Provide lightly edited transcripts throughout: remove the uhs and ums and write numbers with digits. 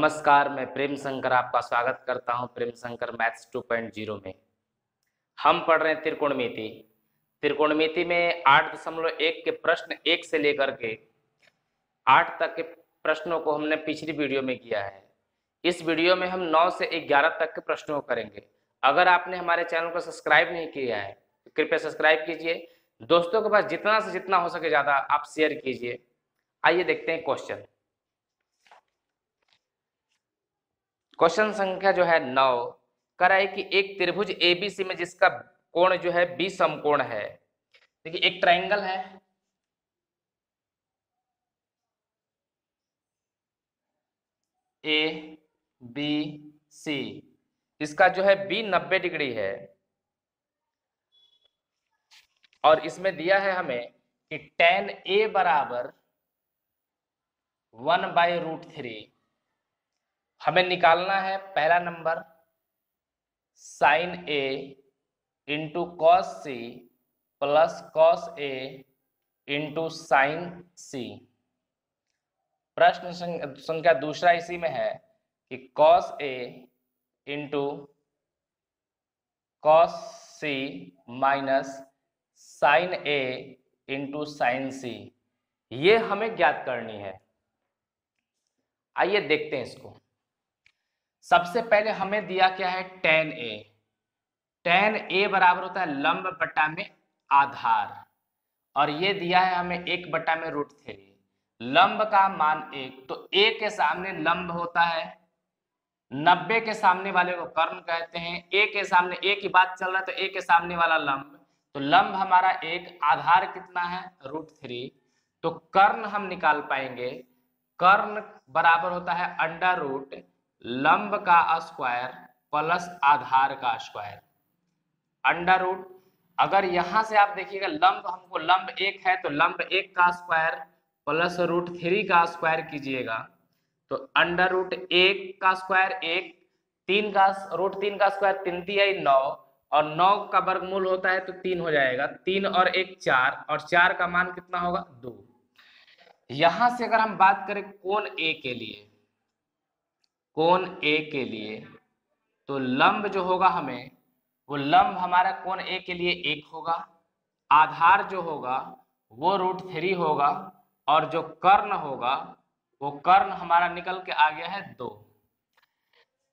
नमस्कार, मैं प्रेम शंकर आपका स्वागत करता हूं प्रेम शंकर मैथ्स 2.0 में। हम पढ़ रहे हैं त्रिकोणमिति। त्रिकोणमिति में 8.1 के प्रश्न 1 से लेकर के 8 तक के प्रश्नों को हमने पिछली वीडियो में किया है। इस वीडियो में हम 9 से 11 तक के प्रश्नों को करेंगे। अगर आपने हमारे चैनल को सब्सक्राइब नहीं किया है तो कृपया सब्सक्राइब कीजिए। दोस्तों के पास जितना से जितना हो सके ज़्यादा आप शेयर कीजिए। आइए देखते हैं क्वेश्चन। क्वेश्चन संख्या जो है 9 कह रहा है कि एक त्रिभुज एबीसी में जिसका कोण जो है 20 समकोण है। देखिए एक ट्रायंगल है, ए बी सी, इसका जो है बी 90 डिग्री है और इसमें दिया है हमें कि tan A बराबर 1/√3। हमें निकालना है पहला number sin A into cos C plus cos A into sin C। प्रश्न संख्या दूसरा इसी में है कि cos A into cos C minus sin A into sin C, ये हमें ज्ञात करनी है। आइए देखते हैं इसको। सबसे पहले हमें दिया क्या है tan A। tan A बराबर होता है लंब बटा में आधार और ये दिया है हमें 1/√3। लंब का मान 1, तो A के सामने लंब होता है, 90 के सामने वाले को कर्ण कहते हैं। A के सामने A की बात चल रहा है तो A के सामने वाला लंब, तो लंब हमारा 1, आधार कितना है √3, तो कर्ण हम निकाल पाएंगे। कर्ण बराबर होता है अंडर रूट लंब का स्क्वायर प्लस आधार का स्क्वायर। अंडर रूट, अगर यहां से आप देखिएगा लंब हमको लंब 1 है तो लंब 1 का स्क्वायर प्लस √3 का स्क्वायर कीजिएगा तो अंडर रूट 1 का स्क्वायर 1, 3 का √3 का स्क्वायर 3 × 9 और 9 का वर्गमूल होता है तो 3 हो जाएगा। 3 और 1 4 और 4 का मान कितना होगा 2। यहां से अगर हम बात करें कोण A के लिए, कोण A के लिए तो लंब जो होगा हमें, वो लंब हमारा कोण A के लिए 1 होगा, आधार जो होगा वो √3 होगा और जो कर्ण होगा वो कर्ण हमारा निकल के आ गया है 2।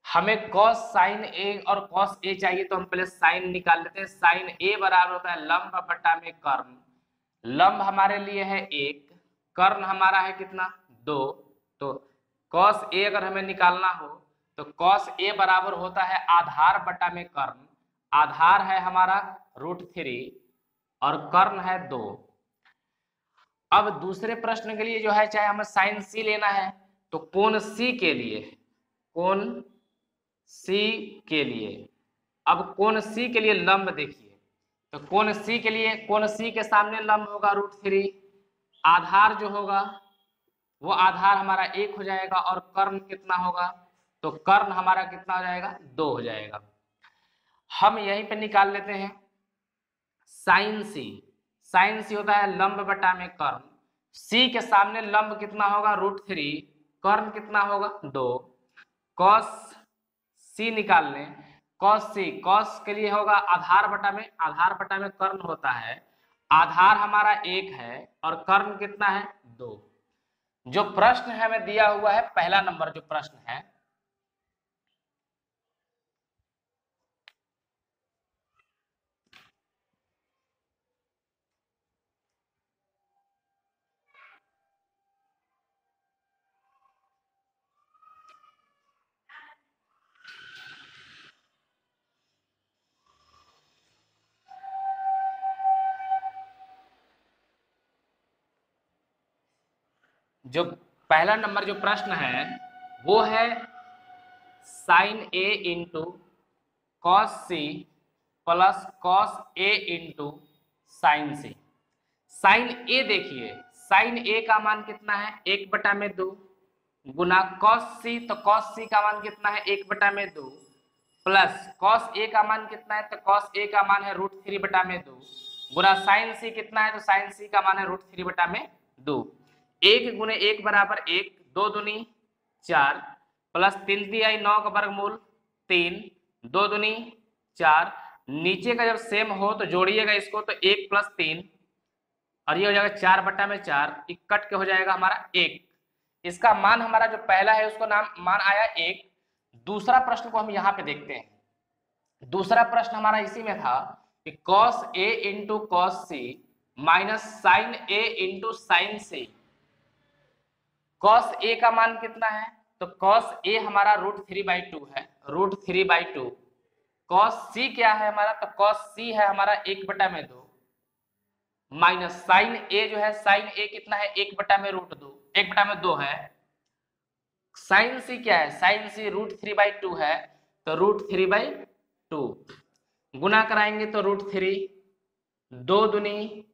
हमें cos sin A और cos A चाहिए तो हम पहले sin निकाल लेते हैं। sin A बराबर होता है लंब बटा में कर्ण। लंब हमारे लिए है 1, कर्ण हमारा है कितना 2, तो cos A अगर हमें निकालना हो तो cos A बराबर होता है आधार बटा में कर्ण। आधार है हमारा √3 और कर्ण है 2। अब दूसरे प्रश्न के लिए जो है चाहे हमें sin C लेना है तो कोण C के लिए, कोण C के लिए, अब कोण C के लिए लंब देखिए, तो कोण C के लिए, कोण C के सामने लंब होगा √3, आधार जो होगा वो आधार हमारा 1 हो जाएगा और कर्ण कितना होगा, तो कर्ण हमारा कितना हो जाएगा 2 हो जाएगा। हम यहीं पे निकाल लेते हैं sin C। sin C होता है लंब बटा में कर्ण। C के सामने लंब कितना होगा √3, कर्ण कितना होगा 2। cos C निकाल लें, cos C, cos के लिए होगा आधार बटा में, आधार बटा में कर्ण होता है, आधार हमारा 1 है और कर्ण कितना है 2। जो प्रश्न है हमें दिया हुआ है पहला नंबर जो प्रश्न है, जो पहला नंबर जो प्रश्न है वो है sin A into cos C plus cos A into sin C। sin A देखिए, sin A का मान कितना है 1/2 गुना cos C, तो cos C का मान कितना है 1/2 प्लस cos A का मान कितना है, तो cos A का मान है √3/2 गुना sin C कितना है, तो sin C का मान है √3/2। 1 × 1 बराबर 1, 2 दूनी 4 प्लस 3 दिया 9 का वर्गमूल 3, 2 दूनी 4, नीचे का जब सेम हो तो जोड़िएगा इसको, तो 1 + 3 और ये हो जाएगा 4/4, कट के हो जाएगा हमारा 1। इसका मान हमारा जो पहला है उसको मान आया 1। दूसरा प्रश्न को हम यहाँ पे देखते हैं। दूसरा प्रश्न हमारा इसी में था कि cos A × cos C minus sin A × sin C। cos A का मान कितना है, तो cos A हमारा √3/2 है, √3/2। cos C क्या है हमारा, तो cos C है हमारा 1/2 माइनस sin A जो है, sin A कितना है 1/2, 1/2 है। sin C क्या है, sin C √3/2 है, तो √3/2 गुना कराएंगे तो √3, 2 दूनी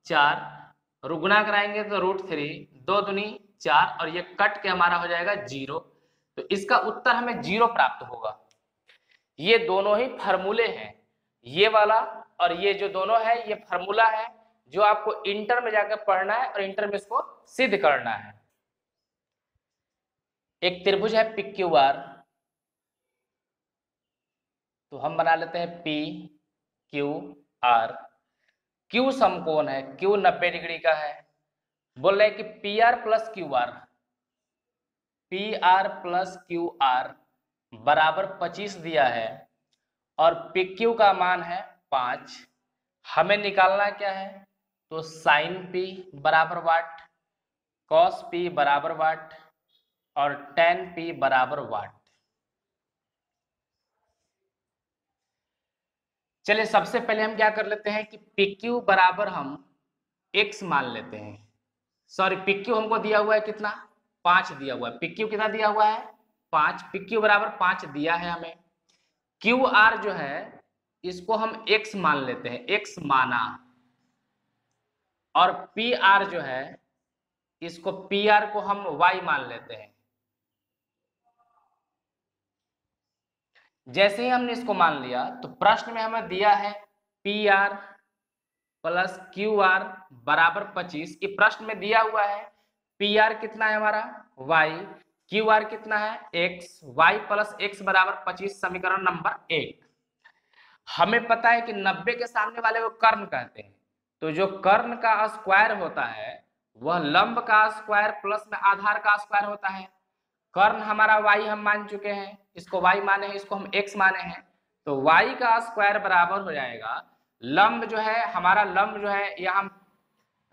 4, गुना कराएंगे तो √3, 2 दूनी 4 और ये कट के हमारा हो जाएगा 0। तो इसका उत्तर हमें 0 प्राप्त होगा। ये दोनों ही फार्मूले हैं, ये वाला और ये जो दोनों है ये फार्मूला है जो आपको इंटर में जाकर पढ़ना है और इंटर में इसको सिद्ध करना है। एक त्रिभुज है PQR, तो हम बना लेते हैं PQR। Q समकोण है, Q 90 डिग्री का है। बोल रहे हैं कि PR + QR, PR + QR बराबर 25 दिया है और PQ का मान है 5। हमें निकालना क्या है, तो sin P बराबर वाट, cos P बराबर वाट और tan P बराबर वाट। चलिए सबसे पहले हम क्या कर लेते हैं कि PQ बराबर हम x मान लेते हैं। सॉरी, PQ हमको दिया हुआ है कितना, 5 दिया हुआ है। PQ कितना दिया हुआ है, 5। PQ बराबर 5 दिया है हमें। QR जो है इसको हम x मान लेते हैं, x माना, और PR जो है इसको PR को हम y मान लेते हैं। जैसे ही हमने इसको मान लिया तो प्रश्न में हमें दिया है PR + QR बराबर 25। ये प्रश्न में दिया हुआ है PR कितना है हमारा y, QR कितना है x, y + x बराबर 25, समीकरण नंबर 1। हमें पता है कि 90 के सामने वाले को कर्ण कहते हैं, तो जो कर्ण का स्क्वायर होता है वह लंब का स्क्वायर प्लस में आधार का स्क्वायर होता है। कर्ण हमारा y हम मान चुके हैं, इसको y माने हैं, इसको हम x माने हैं, तो y का स्क्वायर बराबर हो जाएगा लंब जो है हमारा, लंब जो है यहाँ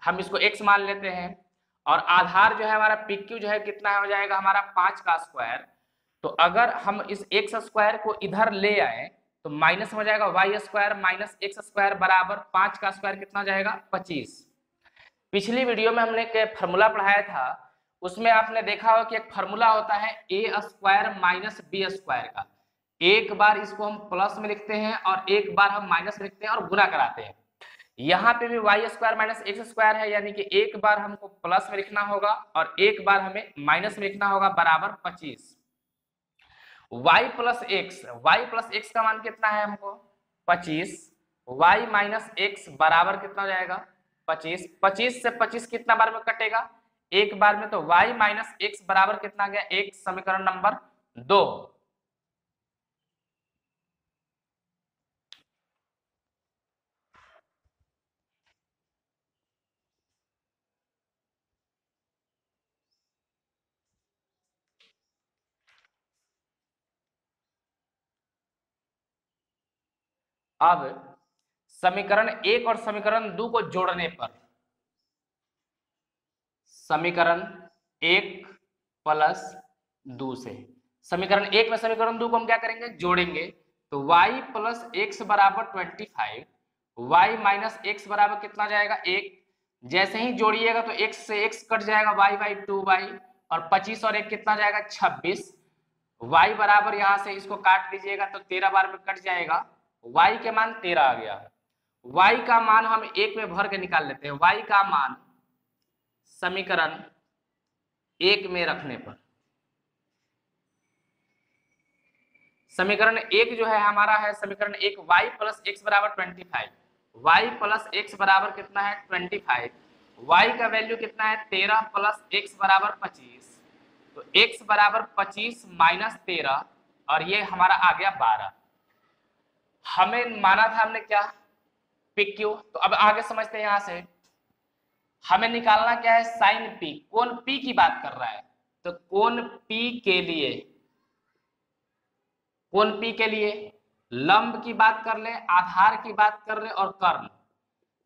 हम इसको x मान लेते हैं और आधार जो है हमारा PQ जो है कितना हो जाएगा हमारा 5 का स्क्वायर। तो अगर हम इस x स्क्वायर को इधर ले आए तो माइनस हो जाएगा y square minus x square बराबर 5 का स्क्वायर कितना हो जाएगा 25। पिछली वीडियो में हमने एक फार्मूला पढ़ाया था, उसमें आपने देखा होगा कि एक फार्मूला होता है a² - b² का। एक बार इसको हम प्लस में लिखते हैं और एक बार हम माइनस में लिखते हैं और गुना कराते हैं। यहाँ पे भी y² - x² है, यानी कि एक बार हमको प्लस में लिखना होगा और एक बार हमें माइनस में लिखना होगा, बराबर 25। y + x का मान कितना है हमको 25, y - x बराबर कितना हो जाएगा 25। 25 से 25 कितना बार में कटेगा, एक बार में, तो y - x बराबर कितना गया 1, समीकरण नंबर 2। अब समीकरण 1 और समीकरण 2 को जोड़ने पर, समीकरण 1 + 2 से समीकरण 1 में समीकरण 2 को हम क्या करेंगे, जोड़ेंगे। तो y + x बराबर 25, y - x बराबर कितना जाएगा 1। जैसे ही जोड़िएगा तो x से x कट जाएगा, y/2y, और 25 और 1 कितना जाएगा 26। y बराबर यहाँ से इसको काट लीजिएगा तो 13 बार में कट जाएगा, y के मान 13 आ गया। y का मान हम 1 में भर के निकाल लेते हैं। y का मान समीकरण 1 में रखने पर, समीकरण 1 जो है हमारा है समीकरण 1, y + x बराबर 25, y + x बराबर कितना है 25, y का वैल्यू कितना है 13 + x बराबर 25, तो x बराबर 25 माइनस 13 और ये हमारा आ गया 12। हमें माना था हमने क्या, PQ। तो अब आगे समझते हैं, यहां से हमें निकालना क्या है, साइन P। कोण P की बात कर रहा है, तो कोण P के लिए, कोण P के लिए लंब की बात कर ले, आधार की बात कर ले और कर्ण।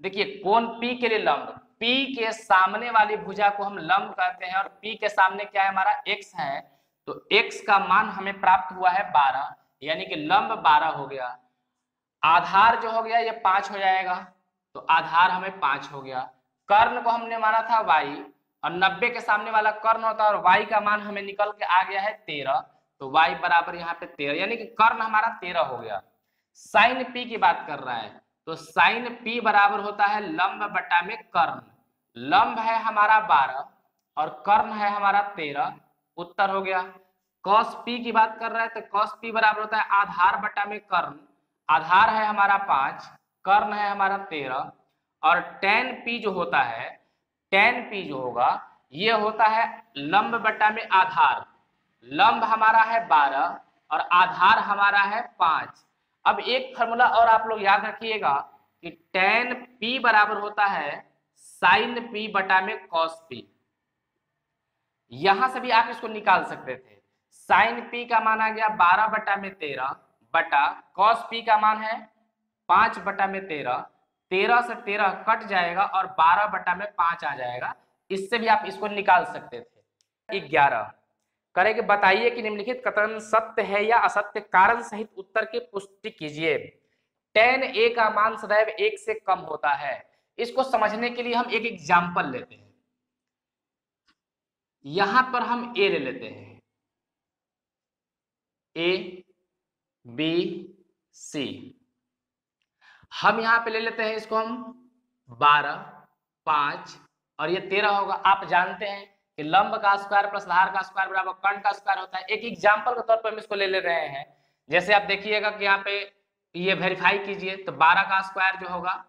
देखिए कोण P के लिए लंब, P के सामने वाली भुजा को हम लंब कहते हैं और P के सामने क्या है हमारा x है, तो x का मान हमें प्राप्त हुआ है 12, यानी कि लंब 12 हो गया। आधार जो हो गया ये 5 हो जाएगा, तो आधार हमें 5 हो गया। कर्ण को हमने माना था y और 90 के सामने वाला कर्ण होता है और y का मान हमें निकल के आ गया है 13, तो y बराबर यहाँ पे 13, यानी कि कर्ण हमारा 13 हो गया। साइन P की बात कर रहा है, तो साइन P बराबर होता है लंब बटा में कर्ण। लंब है हमारा 12 और कर्ण है हमारा 13, उत्तर हो गया। cos P की बात कर रहा है, तो cos P बराबर होता है आधार बटा में कर्ण। आधार है हमारा 5, कर्ण है हमारा 13 और tan P जो होता है, tan P जो होगा ये होता है लंब बटा में आधार। लंब हमारा है 12 और आधार हमारा है 5। अब एक फॉर्मूला और आप लोग याद रखिएगा कि tan P बराबर होता है sin P बटा में cos P। यहां से भी आप इसको निकाल सकते थे। sin P का मान आ गया 12 बटा में 13 बटा cos P का मान है 5 बटा में 13, 13 से 13 कट जाएगा और 12 बटा में 5 आ जाएगा। इससे भी आप इसको निकाल सकते थे। 11 करेंगे, बताइए कि निम्नलिखित कथन सत्य है या असत्य, कारण सहित उत्तर की पुष्टि कीजिए। tan A का मान सदैव 1 से कम होता है। इसको समझने के लिए हम एक एग्जाम्पल लेते हैं। यहां पर हम A ले लेते हैं, A B C। हम यहां पे ले लेते हैं इसको हम 12, 5 और ये 13 होगा। आप जानते हैं कि लंब का स्क्वायर प्लस आधार का स्क्वायर बराबर कर्ण का स्क्वायर होता है। एक एग्जांपल के तौर पर हम इसको ले रहे हैं। जैसे आप देखिएगा कि यहाँ पे ये वेरीफाई कीजिए, तो 12 का स्क्वायर जो होगा,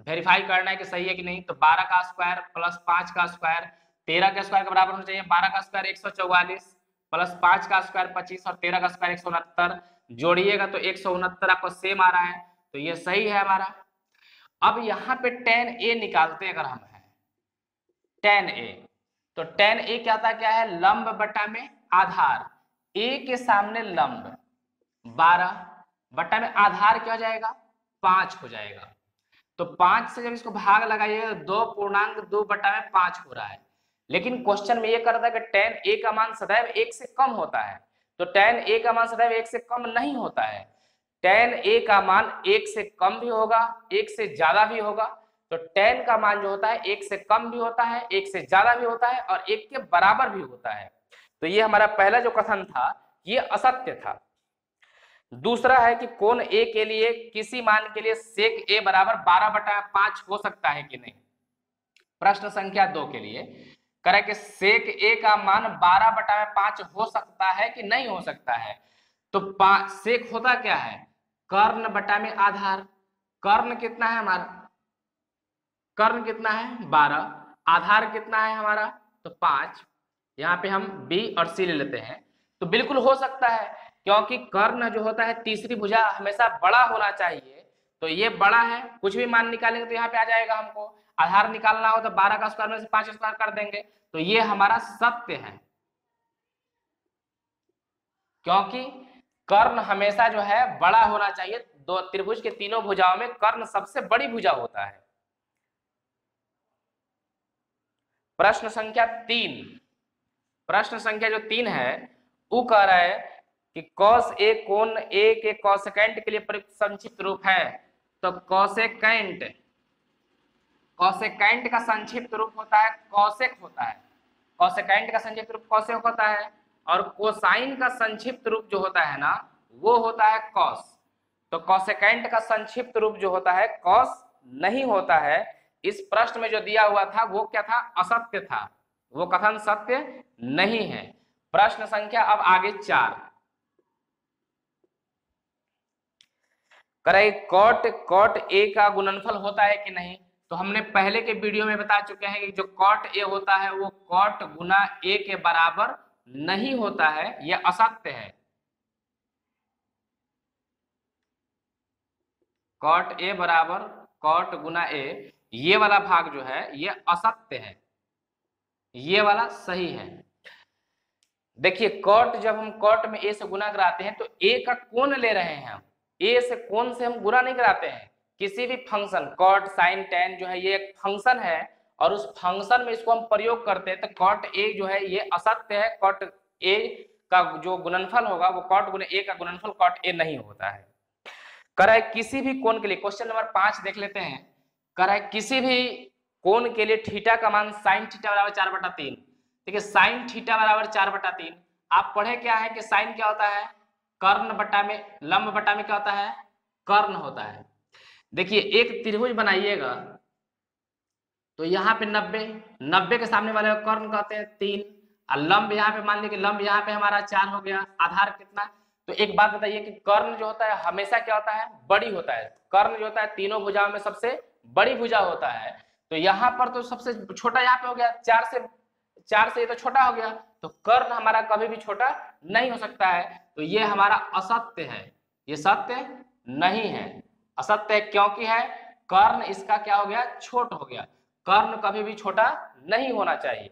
वेरीफाई करना है कि सही है कि नहीं, तो 12 का स्क्वायर प्लस 5 का स्क्वायर 13 के स्क्वायर के बराबर होना चाहिए। 12 का स्क्वायर 144 प्लस 5 का स्क्वायर 25 और 13 का स्क्वायर 169, जोड़िएगा तो 169 आपको सेम आ रहा है, तो ये सही है हमारा। अब यहाँ पे tan A निकालते अगर हम है, tan A, तो tan A क्या था, क्या है, लंब बटा में आधार। A के सामने लंब 12 बटा में आधार क्या हो जाएगा, 5 हो जाएगा। तो 5 से जब इसको भाग लगाइएगा 2.2 बटा में 5 हो रहा है। लेकिन क्वेश्चन में ये कर रहा है कि tan A का मान सदैव 1 से कम होता है, तो tan A का मान सदैव 1 से कम नहीं होता है। tan A का मान 1 से कम भी होगा, 1 से ज्यादा भी होगा। तो tan का मान जो होता है 1 से कम भी होता है, 1 से ज्यादा भी होता है और 1 के बराबर भी होता है। तो ये हमारा पहला जो कथन था ये असत्य था। दूसरा है कि कोण A के लिए किसी मान के लिए sec A बराबर 12 बटा 5 हो सकता है कि नहीं। प्रश्न संख्या 2 के लिए करें कि sec A का मान 12 बटा 5 हो सकता है कि नहीं हो सकता है। तो sec होता क्या है, कर्ण बटा में आधार। कर्ण कितना है हमारा, कर्ण कितना है 12, आधार कितना है हमारा, तो 5। यहाँ पे हम B और C ले लेते हैं, तो बिल्कुल हो सकता है, क्योंकि कर्ण जो होता है तीसरी भुजा हमेशा बड़ा होना चाहिए। तो ये बड़ा है, कुछ भी मान निकालेंगे तो यहाँ पे आ जाएगा। हमको आधार निकालना हो तो 12 का स्क्वायर में से 5 स्क्वायर कर देंगे, तो ये हमारा सत्य है, क्योंकि कर्ण हमेशा जो है बड़ा होना चाहिए। दो त्रिभुज के तीनों भुजाओं में कर्ण सबसे बड़ी भुजा होता है। प्रश्न संख्या 3, प्रश्न संख्या जो 3 है वो कह रहा है कि cos A कोण A के कोसेकेंट के लिए प्रयुक्त संक्षिप्त रूप है। तो कोसेकेंट, कोसेकेंट का संक्षिप्त रूप होता है कोसेक होता है। कोसेकेंट का संक्षिप्त रूप कोसेक होता है और कोसाइन का संक्षिप्त रूप जो होता है ना वो होता है कॉस। तो कोसेकेंट का संक्षिप्त रूप जो होता है कॉस नहीं होता है। इस प्रश्न में जो दिया हुआ था वो क्या था, असत्य था, वो कथन सत्य नहीं है। प्रश्न संख्या अब आगे 4 करें, कॉट ए का गुणनफल होता है कि नहीं। तो हमने पहले के वीडियो में बता चुके हैं कि जो कॉट ए होता है वो कॉट गुना ए के बराबर नहीं होता है, यह असत्य है। कॉट ए बराबर कॉट गुना ए, ये वाला भाग जो है ये असत्य है, ये वाला सही है। देखिए कॉट, जब हम कॉट में ए से गुना कराते हैं तो ए का कोण ले रहे हैं हम, ए से कोण से हम गुना नहीं कराते हैं। किसी भी फंक्शन कॉट साइन टेन जो है ये एक फंक्शन है और उस फंक्शन में इसको हम प्रयोग करते हैं, तो कॉट ए जो है ये असत्य है। कॉट ए का जो गुणनफल होगा वो कॉट गुना ए का गुणनफल कॉट ए नहीं होता है। कर है किसी भी कोण के लिए, क्वेश्चन नंबर 5 देख लेते हैं। कर है किसी भी कोण के लिए थीटा का मान साइन थीटा बराबर 4/3। देखिए साइन थीटा बराबर 4/3, आप पढ़े क्या है कि साइन क्या होता है, कर्ण बटा में लंब बटा में क्या होता है, कर्ण होता है। देखिए एक त्रिभुज बनाइएगा तो यहाँ पे 90 के सामने वाले को कर्ण कहते हैं 3, और लंब यहाँ पे मान लीजिए लंब यहाँ पे हमारा 4 हो गया, आधार कितना। तो एक बात बताइए कि कर्ण जो होता है हमेशा क्या होता है, बड़ी होता है। कर्ण जो होता है तीनों भुजाओं में सबसे बड़ी भुजा होता है। तो यहाँ पर तो सबसे छोटा यहाँ पे हो गया, 4 से ये तो छोटा हो गया, तो कर्ण हमारा कभी भी छोटा नहीं हो सकता है। तो ये हमारा असत्य है, ये सत्य नहीं है, असत्य है। क्योंकि है कर्ण इसका क्या हो गया, छोट हो गया। कर्ण कभी भी छोटा नहीं होना चाहिए।